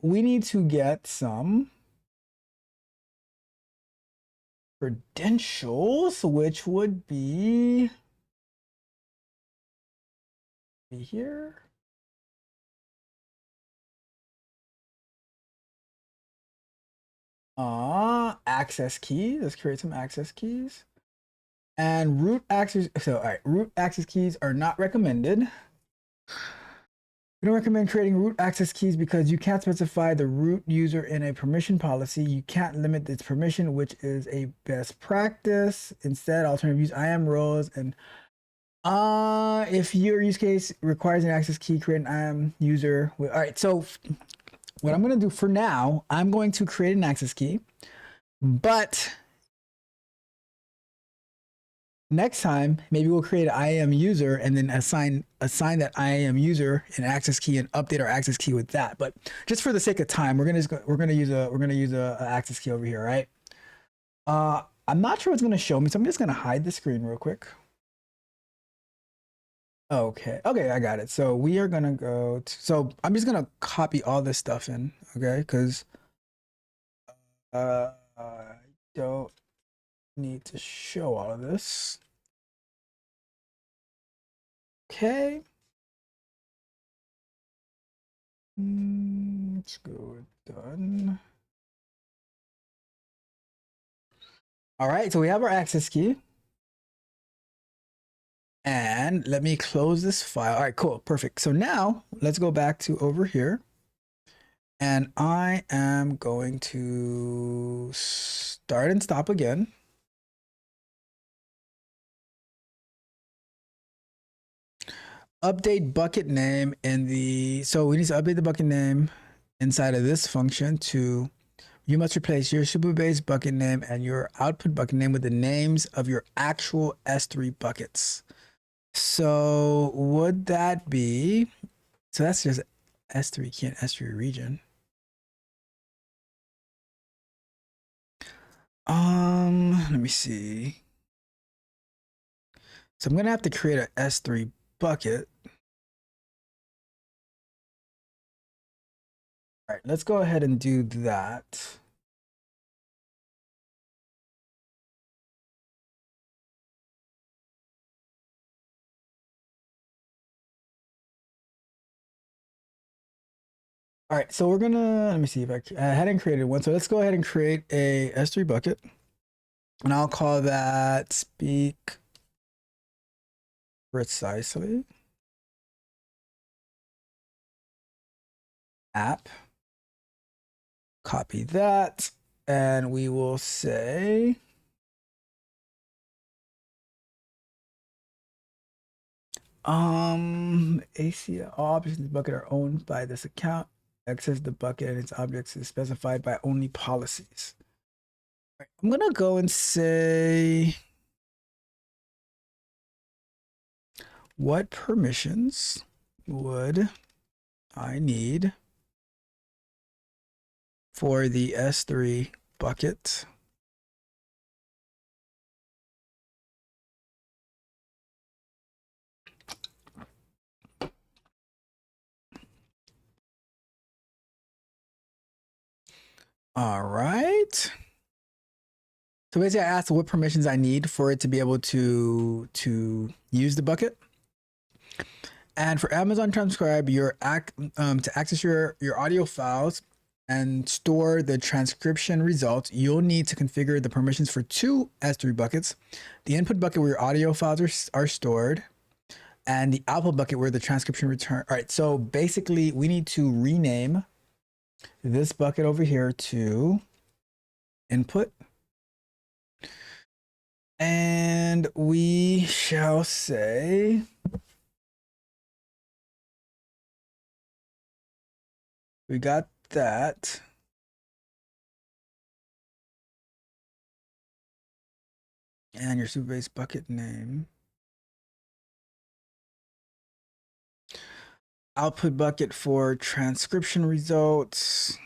we need to get some credentials, which would be here. Access keys. Let's create some access keys. And root access. So, all right, root access keys are not recommended. We don't recommend creating root access keys because you can't specify the root user in a permission policy. You can't limit its permission, which is a best practice. Instead, alternative use IAM roles and if your use case requires an access key, create an IAM user. All right, so what I'm going to do for now, I'm going to create an access key, but next time, maybe we'll create an IAM user and then assign that IAM user an access key and update our access key with that. But just for the sake of time, we're gonna use a access key over here, right? I'm not sure what's gonna show me, so I'm just gonna hide the screen real quick. Okay, I got it. So we are gonna go to, so I'm just gonna copy all this stuff in, okay? Because I don't need to show all of this. Okay. Let's go with done. All right, so we have our access key. And let me close this file. All right, cool, perfect. So now let's go back to over here. And I am going to start and stop again. Update bucket name in the, so we need to update the bucket name inside of this function to, you must replace your Supabase bucket name and your output bucket name with the names of your actual S3 buckets. So would that be, so that's just S3 key and S3 region. Let me see. So I'm gonna have to create a S3 bucket. All right, let's go ahead and do that. All right, so we're gonna, let me see if I hadn't created one. So let's go ahead and create a S3 bucket. And I'll call that speak precisely app. Copy that. And we will say, ACL, all objects in the bucket are owned by this account. Access the bucket and its objects is specified by only policies. Right, I'm gonna go and say, what permissions would I need for the S3 bucket? All right. So basically I asked what permissions I need for it to be able to use the bucket. And for Amazon Transcribe, to access your audio files and store the transcription results, you'll need to configure the permissions for two S3 buckets. The input bucket where your audio files are stored, and the output bucket where the transcription return. All right, so basically we need to rename this bucket over here to input. And we shall say, we got that. And your Supabase bucket name. Output bucket for transcription results.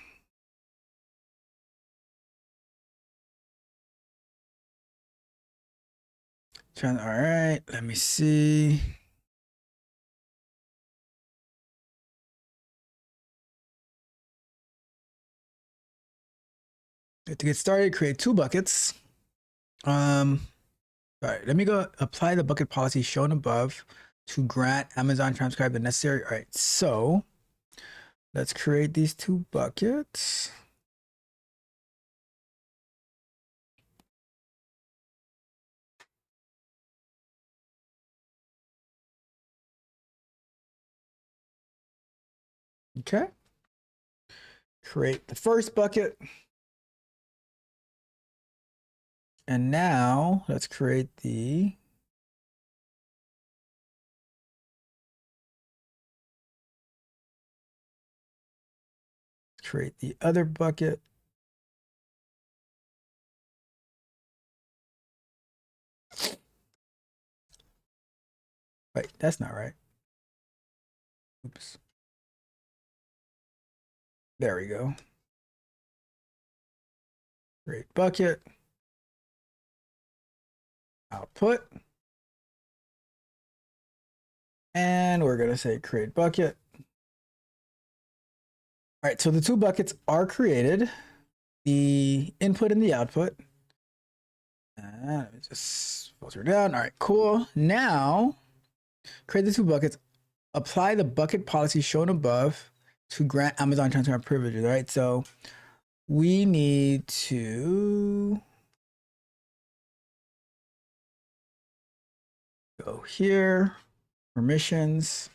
All right, let me see. Good. To get started, create two buckets. All right, let me go apply the bucket policy shown above to grant Amazon Transcribe the necessary. All right, so let's create these two buckets. Okay. Create the first bucket. And now let's create the other bucket. Wait, that's not right. Oops. There we go. Create bucket. Output. And we're going to say create bucket. All right, so the two buckets are created, the input and the output. Let me just filter down. All right, cool. Now, create the two buckets, apply the bucket policy shown above to grant Amazon Transcribe privileges, right? So we need to go here, permissions,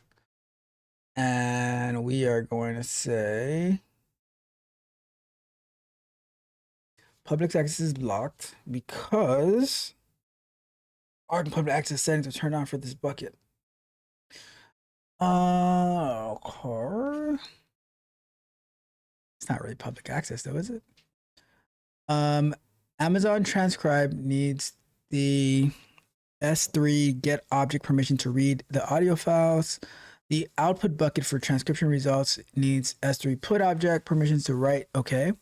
and we are going to say public access is blocked because ARN public access settings are turned on for this bucket. Okay. It's not really public access though, is it? Amazon Transcribe needs the S3 GetObject permission to read the audio files. The output bucket for transcription results needs S3 PutObject permissions to write. Okay.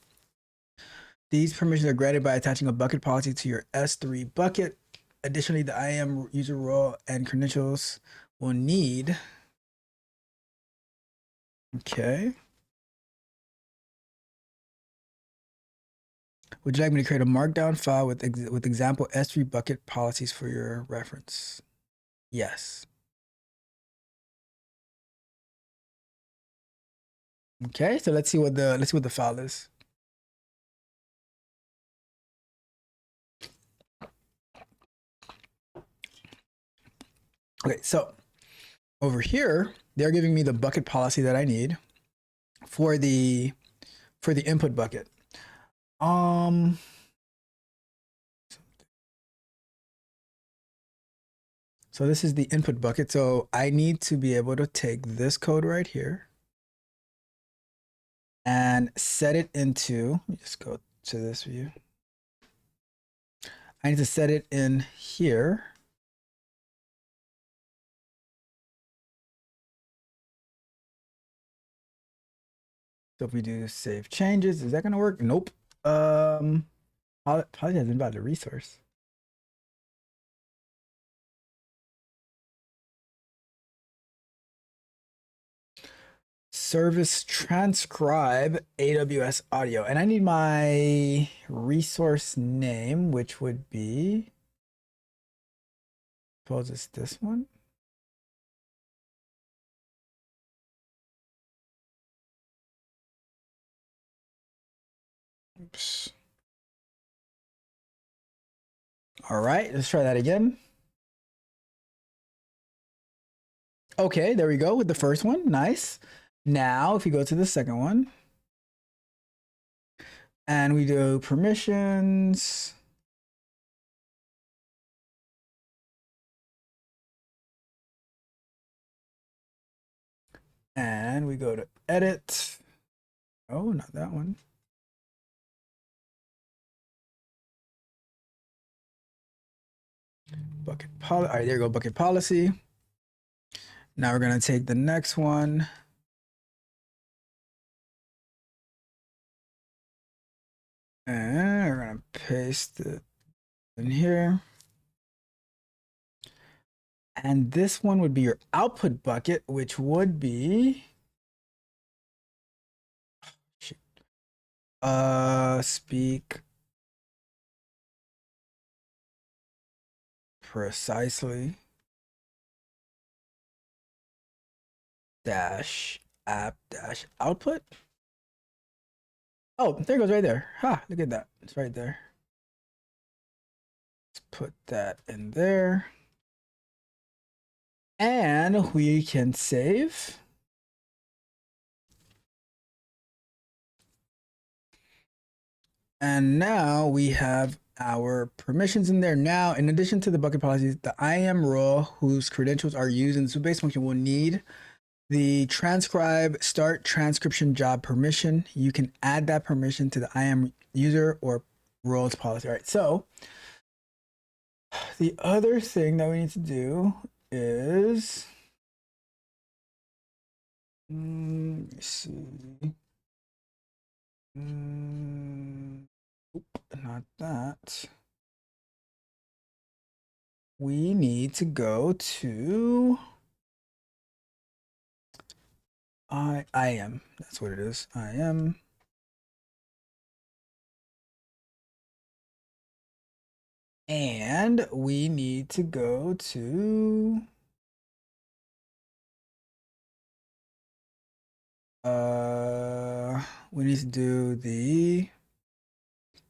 These permissions are granted by attaching a bucket policy to your S3 bucket. Additionally, the IAM user role and credentials will need. Okay. Would you like me to create a markdown file with example S3 bucket policies for your reference? Yes. Okay, so let's see what the file is. Okay, so over here, they're giving me the bucket policy that I need for the input bucket. So this is the input bucket. So I need to be able to take this code right here and set it into, let me just go to this view. I need to set it in here. So if we do save changes, is that going to work? Nope. Probably hasn't about the resource. Service transcribe AWS audio. And I need my resource name, which would be, suppose it's this one. Oops. All right, let's try that again. Okay, there we go with the first one. Nice. Now, if we go to the second one and we do permissions, and we go to edit. Oh, not that one. Bucket policy. All right, there you go, bucket policy. Now we're going to take the next one. And we're going to paste it in here. And this one would be your output bucket, which would be speak precisely dash app dash output. Oh, there it goes right there. Ha, look at that. It's right there. Let's put that in there. And we can save. And now we have our permissions in there. Now, in addition to the bucket policies, the IAM role whose credentials are used in the Supabase function will need the transcribe start transcription job permission. You can add that permission to the IAM user or roles policy. All right, so the other thing that we need to do is, let's see. Not that. We need to go to IAM. That's what it is. IAM. And we need to go to we need to do the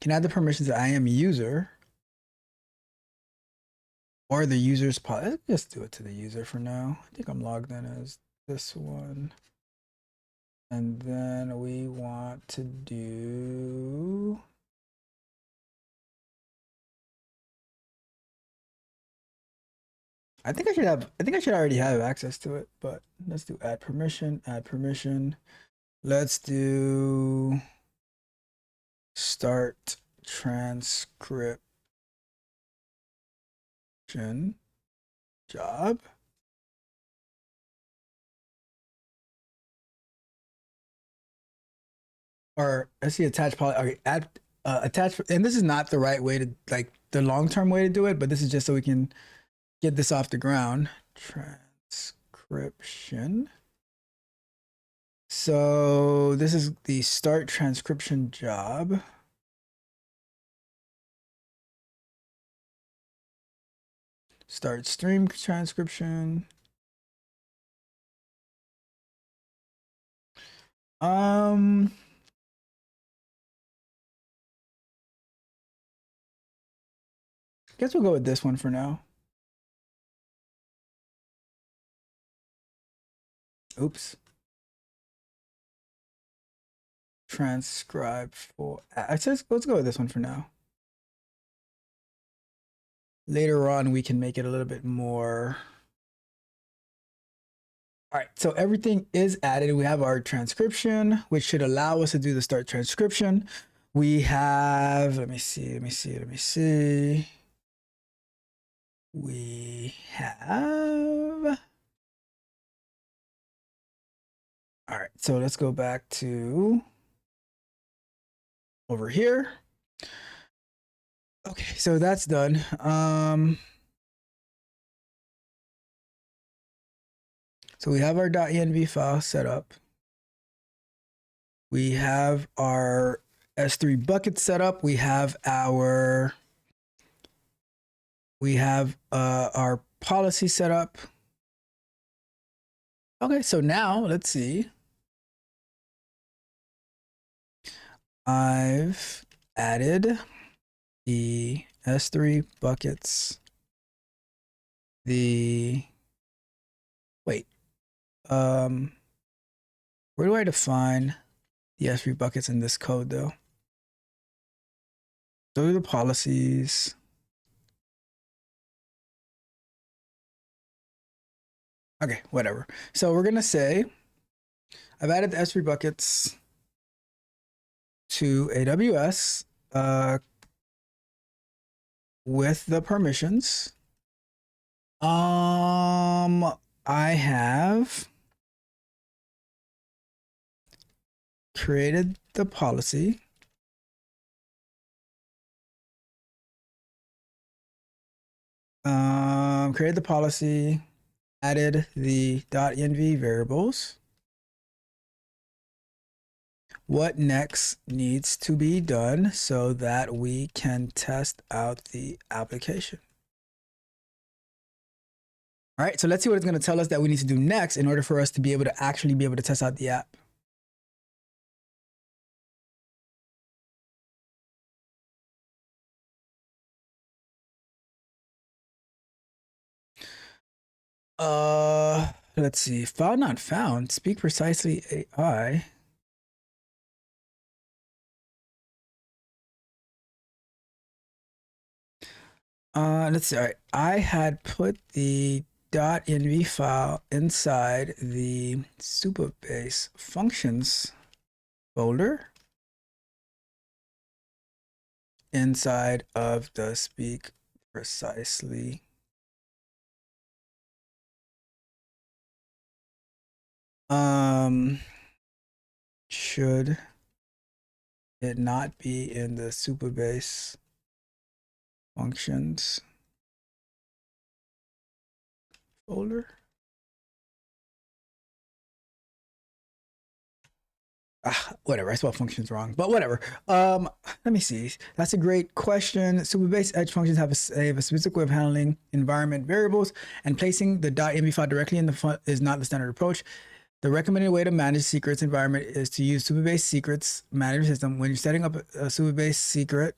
can add the permissions to IAM user or the user's policy. Let's just do it to the user for now. I think I'm logged in as this one. And then we want to do I think I should already have access to it, but let's do add permission. Let's do start transcription job. Or let's see, attach policy. Okay, add attach, and this is not the right way to like the long-term way to do it, but this is just so we can get this off the ground. Transcription. So this is the start transcription job. Start stream transcription. Guess we'll go with this one for now. Oops. Transcribe for access. Let's go with this one for now. Later on, we can make it a little bit more. All right, so everything is added. We have our transcription, which should allow us to do the start transcription. We have, let me see. We have, all right, so let's go back to over here. Okay, so that's done. So we have our .env file set up. We have our S3 bucket set up. We have our policy set up. Okay, so now let's see. I've added the S3 buckets. Where do I define the S3 buckets in this code though? Those are the policies. Okay, whatever. So we're gonna say I've added the S3 buckets to AWS with the permissions. I have created the policy. Created the policy, added the .env variables. What next needs to be done so that we can test out the application? All right, so let's see what it's going to tell us that we need to do next in order for us to be able to actually be able to test out the app. Let's see. File not found. Speak precisely AI. Let's see. All right. I had put the .env file inside the Supabase functions folder inside of the speak precisely. Should it not be in the Supabase functions folder? Whatever, I spelled functions wrong, but whatever. Let me see. That's a great question. Supabase edge functions have a specific way of handling environment variables, and placing the .env file directly in the is not the standard approach. The recommended way to manage secrets environment is to use Supabase secrets management system. When you're setting up a Supabase secret,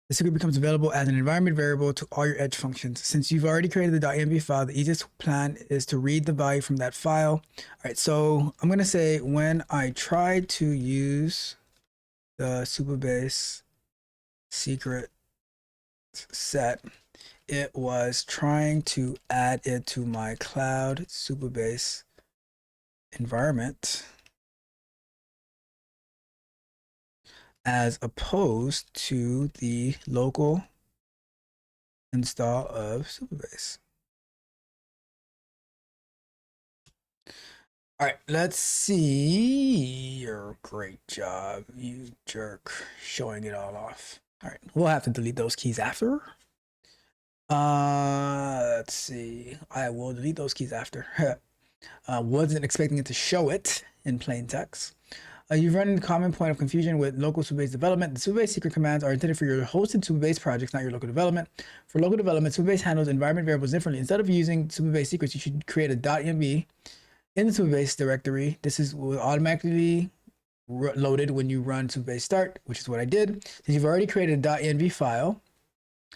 the secret becomes available as an environment variable to all your edge functions. Since you've already created the .env file, the easiest plan is to read the value from that file. All right, so I'm going to say when I tried to use the Supabase secret set, it was trying to add it to my cloud Supabase environment, as opposed to the local install of Supabase. All right, let's see. Great job, you jerk, showing it all off. All right, we'll have to delete those keys after. Let's see. I will delete those keys after. Wasn't expecting it to show it in plain text. You've run into a common point of confusion with local Supabase development. The Supabase secret commands are intended for your hosted Supabase projects, not your local development. For local development, Supabase handles environment variables differently. Instead of using Supabase secrets, you should create a .env in the Supabase directory. This will automatically loaded when you run Supabase start, which is what I did. Since you've already created a .env file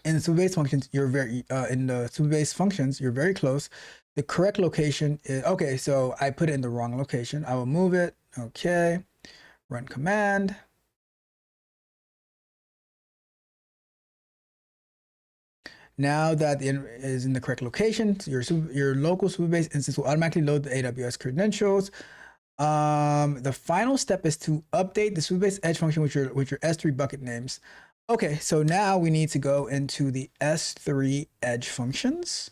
in the Supabase functions, you're very in the Supabase functions, you're very close. The correct location is okay. So I put it in the wrong location. I will move it. Okay. Run command. Now that it is in the correct location, your local Supabase instance will automatically load the AWS credentials. The final step is to update the Supabase edge function with your S3 bucket names. Okay, so now we need to go into the S3 edge functions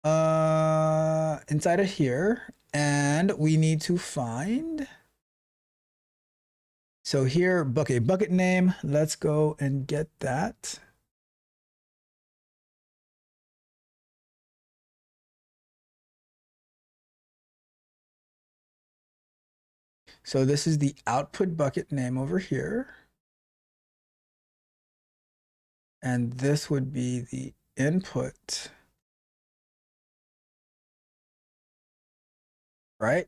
inside of here, and we need to find. So here, bucket name. Let's go and get that. So this is the output bucket name over here. And this would be the input, right?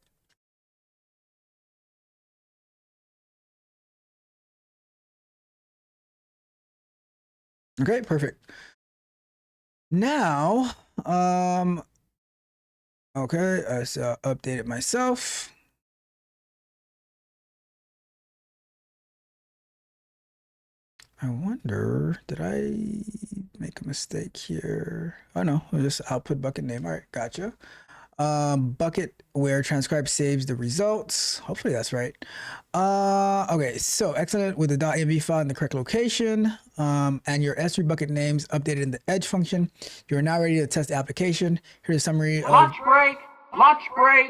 Okay, perfect. Now, okay, I updated myself. I wonder, did I make a mistake here? Oh no, just output bucket name. All right, gotcha. Bucket where Transcribe saves the results. Hopefully that's right. Okay, so excellent with the .env file in the correct location, and your S3 bucket names updated in the edge function. You're now ready to test the application. Here's a summary. Lunch break.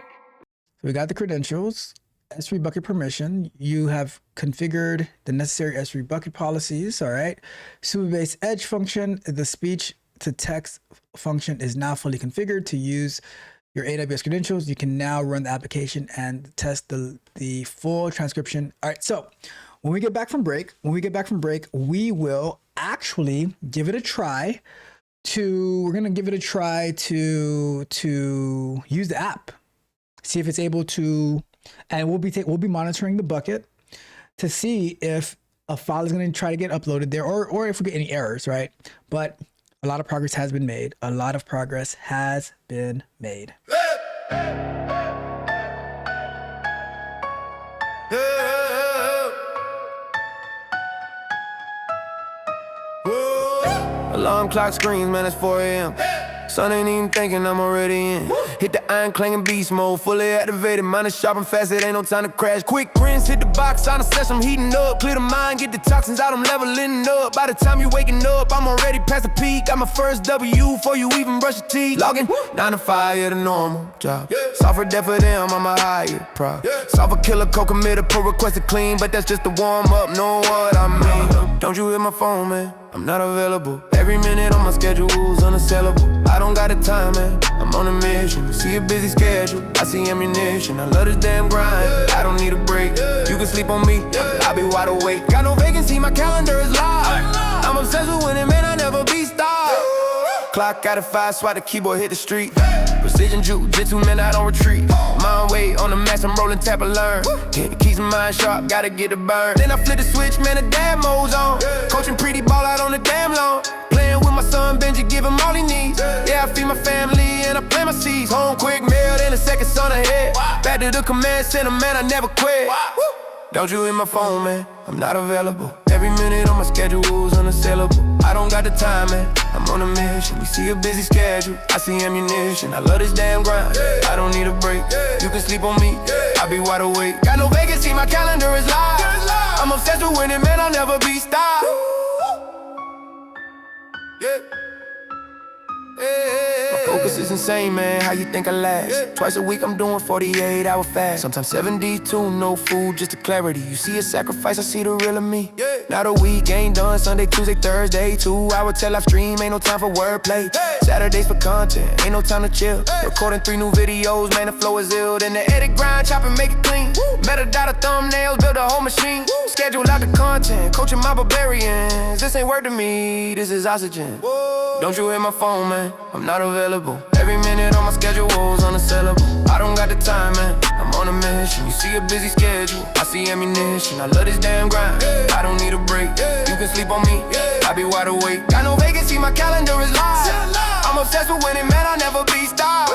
So we got the credentials. S3 bucket permission. You have configured the necessary S3 bucket policies. All right. Supabase edge function. The speech to text function is now fully configured to use your AWS credentials. You can now run the application and test the full transcription. All right. So when we get back from break, we will actually give it a try we're gonna give it a try to use the app, see if it's able to, and we'll be monitoring the bucket to see if a file is going to try to get uploaded there, or if we get any errors, right? But a lot of progress has been made. A lot of progress has been made. Alarm clock screams, man, it's 4 a.m. Sun ain't even thinking, I'm already in. Hit the iron clanging beast mode, fully activated. Mine is sharp and fast, it ain't no time to crash. Quick rinse, hit the box, on the session, I'm heating up. Clear the mind, get the toxins out, I'm leveling up. By the time you waking up, I'm already past the peak. Got my first W before you even brush your teeth. Logging 9 to 5, yeah, the normal job. Software death for them, I'm a higher prop. Software killer, co-committed, pull requested clean. But that's just the warm up, know what I mean. Don't you hit my phone, man, I'm not available. Every minute on my schedule's unassailable. I don't got the time, man, I'm on a mission. You see a busy schedule, I see ammunition. I love this damn grind, I don't need a break. You can sleep on me, I'll be wide awake. Got no vacancy, my calendar is live. I'm obsessed with winning, man, I never be stopped. Clock out at 5, swat the keyboard, hit the street. Precision jiu-jitsu, man, I don't retreat. Mind weight on the max, I'm rolling, tap and learn. Keeps my mind sharp, gotta get it burned. Then I flip the switch, man, the damn mode's on. Coaching pretty ball out on the damn lawn. Playing with my son Benji, give him all he needs. Yeah, I feed my family and I plant my seeds. Home quick mail, then a second son ahead. Back to the command center, man, I never quit. Don't you hit my phone, man, I'm not available. Every minute on my schedule's unassailable. I don't got the time, man, I'm on a mission. You see a busy schedule, I see ammunition. I love this damn grind, I don't need a break. You can sleep on me, I'll be wide awake. Got no vacancy, my calendar is live. I'm obsessed with winning, man, I'll never be stopped. My focus is insane, man, how you think I last? Twice a week I'm doing 48-hour fast. Sometimes 72, no food, just a clarity. You see a sacrifice, I see the real of me. Now the week ain't done, Sunday, Tuesday, Thursday 2 hour till live stream, ain't no time for wordplay. Saturdays for content, ain't no time to chill. Recording 3 new videos, man, the flow is ill. Then the edit, grind, chop and make it clean. Metadata, thumbnails, build a whole machine. Schedule out the content, coaching my barbarians. This ain't word to me, this is oxygen. Don't you hit my phone, man, I'm not available. Every minute on my schedule's unassailable. I don't got the time, man, I'm on a mission. You see a busy schedule, I see ammunition. I love this damn grind, I don't need a break. You can sleep on me, I'll be wide awake. Got no vacancy, my calendar is live. I'm obsessed with winning, man, I'll never be stopped.